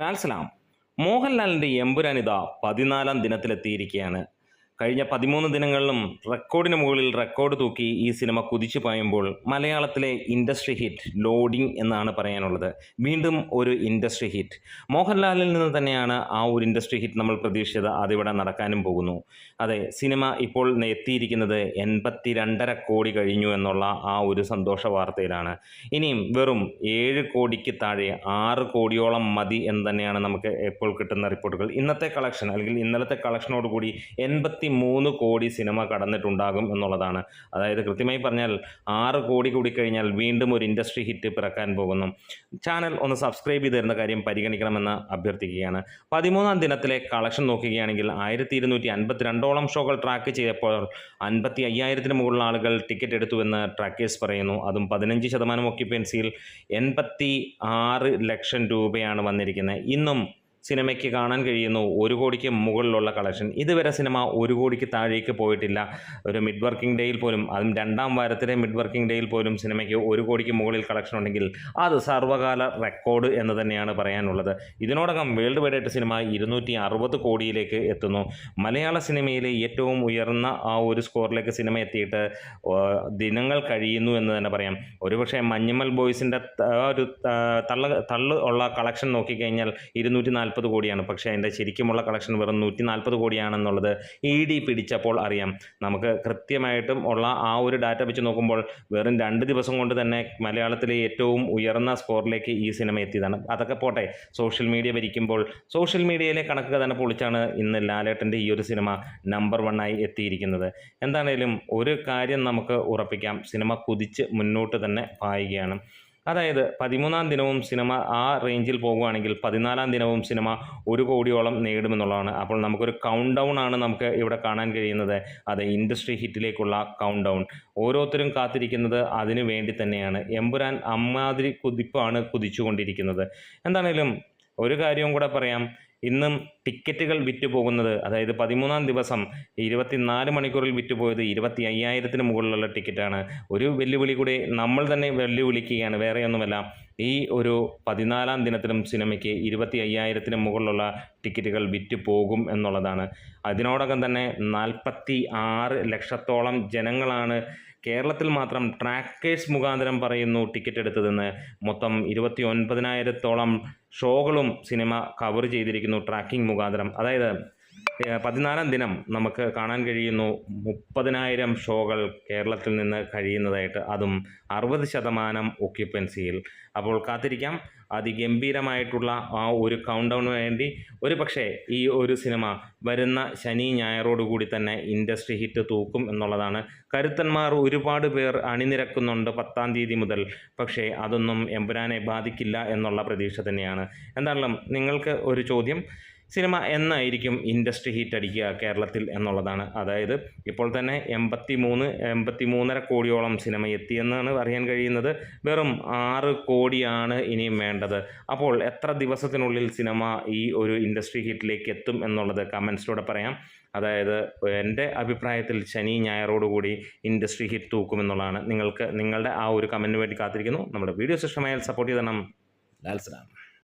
ലാൽസലാം മോഹൻലാലിൻ്റെ എമ്പുരാനിത 14-ാം ദിനത്തിലെത്തിയിരിക്കുകയാണ്. കഴിഞ്ഞ 13 ദിനങ്ങളിലും റെക്കോർഡിന് മുകളിൽ റെക്കോർഡ് തൂക്കി ഈ സിനിമ കുതിച്ചു പായുമ്പോൾ മലയാളത്തിലെ ഇൻഡസ്ട്രി ഹിറ്റ് ലോഡിംഗ് എന്നാണ് പറയാനുള്ളത്. വീണ്ടും ഒരു ഇൻഡസ്ട്രി ഹിറ്റ്. മോഹൻലാലിൽ നിന്ന് തന്നെയാണ് ആ ഒരു ഇൻഡസ്ട്രി ഹിറ്റ് നമ്മൾ പ്രതീക്ഷിച്ചത്. അതിവിടെ നടക്കാനും പോകുന്നു. അതെ, സിനിമ ഇപ്പോൾ എത്തിയിരിക്കുന്നത് 82.5 കോടി കഴിഞ്ഞു എന്നുള്ള ആ ഒരു സന്തോഷ വാർത്തയിലാണ്. ഇനിയും വെറും 7 കോടിക്ക് താഴെ 6 കോടിയോളം മതി എന്ന് തന്നെയാണ് നമുക്ക് ഇപ്പോൾ കിട്ടുന്ന റിപ്പോർട്ടുകൾ. ഇന്നത്തെ കളക്ഷൻ അല്ലെങ്കിൽ ഇന്നലത്തെ കളക്ഷനോടുകൂടി 83 കോടി സിനിമ കടന്നിട്ടുണ്ടാകും എന്നുള്ളതാണ്. അതായത് കൃത്യമായി പറഞ്ഞാൽ 6 കോടി കൂടി കഴിഞ്ഞാൽ വീണ്ടും ഒരു ഇൻഡസ്ട്രി ഹിറ്റ് പിറക്കാൻ പോകുന്നു. ചാനൽ ഒന്ന് സബ്സ്ക്രൈബ് ചെയ്ത് തരുന്ന കാര്യം പരിഗണിക്കണമെന്ന് അഭ്യർത്ഥിക്കുകയാണ്. 13-ാം ദിനത്തിലെ കളക്ഷൻ നോക്കുകയാണെങ്കിൽ 1252ഓളം ഷോകൾ ട്രാക്ക് ചെയ്തപ്പോൾ 55,000-ന് മുകളിൽ ആളുകൾ ടിക്കറ്റ് എടുത്തുവെന്ന് ട്രാക്കേഴ്സ് പറയുന്നു. അതും 15% ഓക്യുപ്പൻസിയിൽ 86 ലക്ഷം രൂപയാണ് വന്നിരിക്കുന്നത്. ഇന്നും സിനിമയ്ക്ക് കാണാൻ കഴിയുന്നു 1 കോടിക്ക് മുകളിലുള്ള കളക്ഷൻ. ഇതുവരെ സിനിമ 1 കോടിക്ക് താഴേക്ക് പോയിട്ടില്ല. ഒരു മിഡ് വർക്കിംഗ് ഡേയിൽ പോലും, അതും 2-ാം വാരത്തിലെ മിഡ് വർക്കിംഗ് ഡേയിൽ പോലും സിനിമയ്ക്ക് 1 കോടിക്ക് മുകളിൽ കളക്ഷൻ ഉണ്ടെങ്കിൽ അത് സർവ്വകാല റെക്കോർഡ് എന്ന് തന്നെയാണ് പറയാനുള്ളത്. ഇതിനോടകം വേൾഡ് വൈഡായിട്ട് സിനിമ 260 കോടിയിലേക്ക് എത്തുന്നു. മലയാള സിനിമയിലെ ഏറ്റവും ഉയർന്ന ആ ഒരു സ്കോറിലേക്ക് സിനിമ എത്തിയിട്ട് ദിനങ്ങൾ കഴിയുന്നു എന്ന് തന്നെ പറയാം. ഒരുപക്ഷെ മഞ്ഞുമൽ ബോയ്സിൻ്റെ ഒരു തള്ള് ഉള്ള കളക്ഷൻ നോക്കിക്കഴിഞ്ഞാൽ 240 കോടിയാണ്. പക്ഷേ അതിൻ്റെ ശരിക്കുമുള്ള കളക്ഷൻ വെറും 140 കോടിയാണെന്നുള്ളത് ED പിടിച്ചപ്പോൾ അറിയാം. നമുക്ക് കൃത്യമായിട്ടും ഉള്ള ആ ഒരു ഡാറ്റ വെച്ച് നോക്കുമ്പോൾ വെറും 2 ദിവസം കൊണ്ട് തന്നെ മലയാളത്തിലെ ഏറ്റവും ഉയർന്ന സ്കോറിലേക്ക് ഈ സിനിമ എത്തിയതാണ്. അതൊക്കെ പോട്ടെ, സോഷ്യൽ മീഡിയ ഭരിക്കുമ്പോൾ സോഷ്യൽ മീഡിയയിലെ കണക്ക് തന്നെ പൊളിച്ചാണ് ഇന്ന് ലാലേട്ടൻ്റെ ഈ ഒരു സിനിമ നമ്പർ 1 എത്തിയിരിക്കുന്നത്. എന്താണേലും ഒരു കാര്യം നമുക്ക് ഉറപ്പിക്കാം, സിനിമ കുതിച്ച് മുന്നോട്ട് തന്നെ പായുകയാണ്. അതായത് 13-ാം ദിനവും സിനിമ ആ റേഞ്ചിൽ പോകുകയാണെങ്കിൽ 14-ാം ദിനവും സിനിമ 1 കോടിയോളം നേടുമെന്നുള്ളതാണ്. അപ്പോൾ നമുക്കൊരു കൗണ്ട് ഡൗൺ ആണ് നമുക്ക് ഇവിടെ കാണാൻ കഴിയുന്നത്. അത് ഇൻഡസ്ട്രി ഹിറ്റിലേക്കുള്ള കൗണ്ട് ഡൗൺ. ഓരോരുത്തരും കാത്തിരിക്കുന്നത് അതിനു വേണ്ടി തന്നെയാണ്. എമ്പുരാൻ അമ്മാതിരി കുതിപ്പാണ് കുതിച്ചുകൊണ്ടിരിക്കുന്നത്. എന്താണേലും ഒരു കാര്യവും കൂടെ പറയാം, ഇന്നും ടിക്കറ്റുകൾ വിറ്റുപോകുന്നത്, അതായത് 13-ാം ദിവസം 24 മണിക്കൂറിൽ വിറ്റുപോയത് 25,000-ന് മുകളിലുള്ള ടിക്കറ്റാണ്. ഒരു വെല്ലുവിളി കൂടി നമ്മൾ തന്നെ വെല്ലുവിളിക്കുകയാണ്, വേറെയൊന്നുമല്ല. ഈ ഒരു 14-ാം ദിനത്തിലും സിനിമയ്ക്ക് 25,000-ന് മുകളിലുള്ള ടിക്കറ്റുകൾ വിറ്റ് പോകും എന്നുള്ളതാണ്. അതിനോടകം തന്നെ 46 ലക്ഷത്തോളം ജനങ്ങളാണ് കേരളത്തിൽ മാത്രം ട്രാക്കേഴ്സ് മുഖാന്തരം പറയുന്നു ടിക്കറ്റ് എടുത്തതെന്ന്. മൊത്തം 29,000-ഓളം ഷോകളും സിനിമ കവർ ചെയ്തിരിക്കുന്നു ട്രാക്കിംഗ് മുഖാന്തരം. അതായത് 14-ാം ദിനം നമുക്ക് കാണാൻ കഴിയുന്നു 30,000 ഷോകൾ കേരളത്തിൽ നിന്ന് കഴിയുന്നതായിട്ട്, അതും 60% ഓക്യുപ്പൻസിയിൽ. അപ്പോൾ കാത്തിരിക്കാം അതിഗംഭീരമായിട്ടുള്ള ആ ഒരു കൗണ്ട് ഡൗണിന് വേണ്ടി. ഒരു പക്ഷേ ഈ ഒരു സിനിമ വരുന്ന ശനി ഞായറോടുകൂടി തന്നെ ഇൻഡസ്ട്രി ഹിറ്റ് തൂക്കും എന്നുള്ളതാണ്. കരുത്തന്മാർ ഒരുപാട് പേർ അണിനിരക്കുന്നുണ്ട് 10-ാം തീയതി മുതൽ. പക്ഷേ അതൊന്നും എമ്പുരാനെ ബാധിക്കില്ല എന്നുള്ള പ്രതീക്ഷ തന്നെയാണ്. എന്തായാലും നിങ്ങൾക്ക് ഒരു ചോദ്യം, സിനിമ എന്നായിരിക്കും ഇൻഡസ്ട്രി ഹിറ്റ് അടിക്കുക കേരളത്തിൽ എന്നുള്ളതാണ്. അതായത് ഇപ്പോൾ തന്നെ 83.5 കോടിയോളം സിനിമ എത്തിയെന്നാണ് അറിയാൻ കഴിയുന്നത്. വെറും 6 കോടിയാണ് ഇനിയും വേണ്ടത്. അപ്പോൾ എത്ര ദിവസത്തിനുള്ളിൽ സിനിമ ഈ ഒരു ഇൻഡസ്ട്രി ഹിറ്റിലേക്ക് എത്തും എന്നുള്ളത് കമൻസിലൂടെ പറയാം. അതായത് എൻ്റെ അഭിപ്രായത്തിൽ ശനി ഞായറോടുകൂടി ഇൻഡസ്ട്രി ഹിറ്റ് തൂക്കുമെന്നുള്ളതാണ്. നിങ്ങൾക്ക് നിങ്ങളുടെ ആ ഒരു കമൻറ്റിന് വേണ്ടി കാത്തിരിക്കുന്നു. നമ്മുടെ വീഡിയോസ് ഇഷ്ടമായാൽ സപ്പോർട്ട് ചെയ്തണം. ലാൽസലാം.